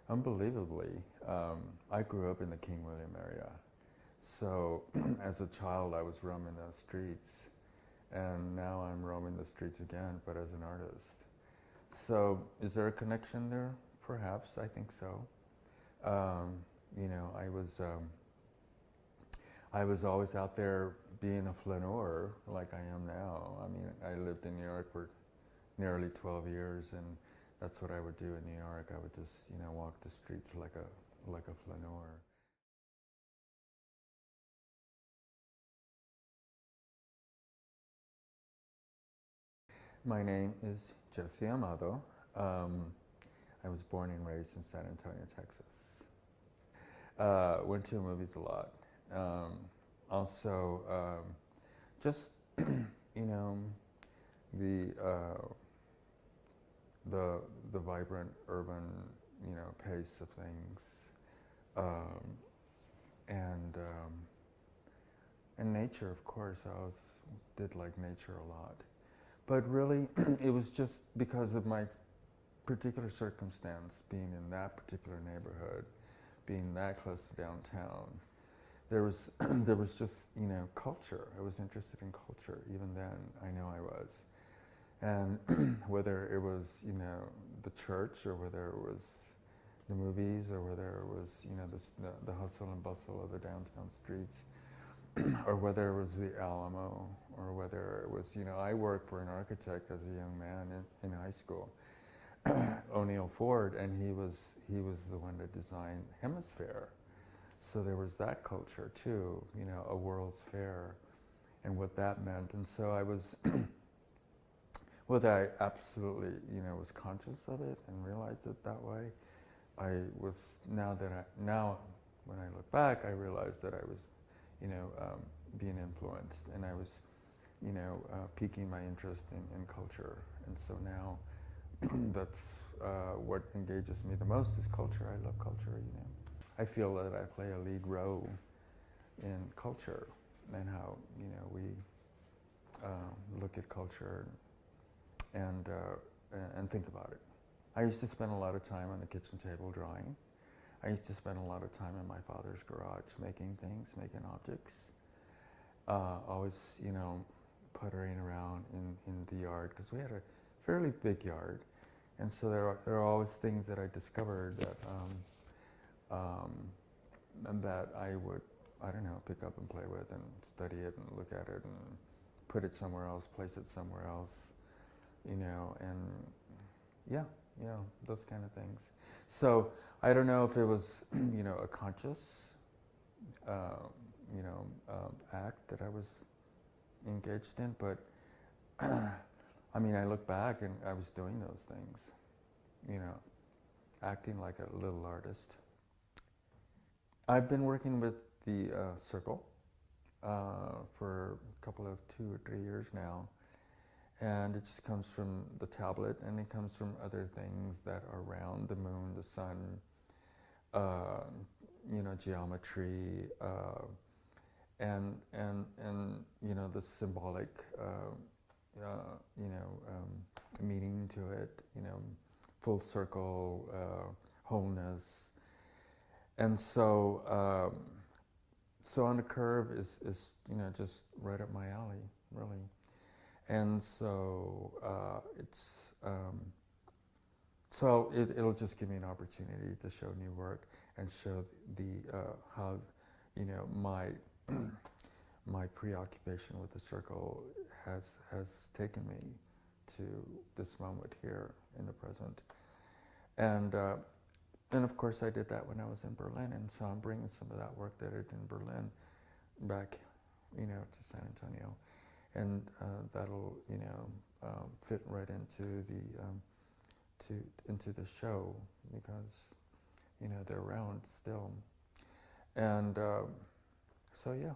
Unbelievably, I grew up in the King William area. So as a child, I was roaming the streets, and now I'm roaming the streets again, but as an artist. So is there a connection there? Perhaps, I think so. Um, I was always out there being a flaneur like I am now. I mean, I lived in New York for nearly 12 years, and that's what I would do in New York. I would just, walk the streets like a flaneur. My name is Jesse Amado. Um, I was born and raised in San Antonio, Texas. Went to movies a lot. Also, just you know, the uh, the vibrant urban pace of things, um, and um, and nature, of course. I always did like nature a lot, but really, it was just because of my particular circumstance, being in that particular neighborhood, being that close to downtown. There was there was just culture. I was interested in culture even then. I know I was, and whether it was the church, or whether it was the movies, or whether it was the hustle and bustle of the downtown streets, or whether it was the Alamo, or whether it was I worked for an architect as a young man in high school, O'Neill Ford, and he was the one that designed Hemisphere. So there was that culture too, a World's Fair, and what that meant. And so I was, whether I absolutely, was conscious of it and realized it that way, I was, now when I look back, I realized that I was, being influenced, and I was, piquing my interest in culture. And so now that's what engages me the most is culture. I love culture. I feel that I play a lead role in culture, and how we look at culture and think about it. I used to spend a lot of time on the kitchen table drawing. I used to spend a lot of time in my father's garage making things, making objects. Always, puttering around in the yard, because we had a fairly big yard, and so there are always things that I discovered and that I would, I don't know, pick up and play with and study it and look at it and put it somewhere else, place it somewhere else, and yeah, those kind of things. So I don't know if it was, a conscious, act that I was engaged in, but I mean, I look back and I was doing those things, acting like a little artist. I've been working with the circle for a couple of 2 or 3 years now, and it just comes from the tablet, and it comes from other things that are around the moon, the sun, uh, geometry, and the symbolic, meaning to it, full circle, wholeness. And so on the curve is just right up my alley, really. And so it'll just give me an opportunity to show new work and show the how my my preoccupation with the circle has taken me to this moment here in the present. And of course, I did that when I was in Berlin, and so I'm bringing some of that work that I did in Berlin back, to San Antonio, and that'll, fit right into into the show, because, they're around still, and so yeah.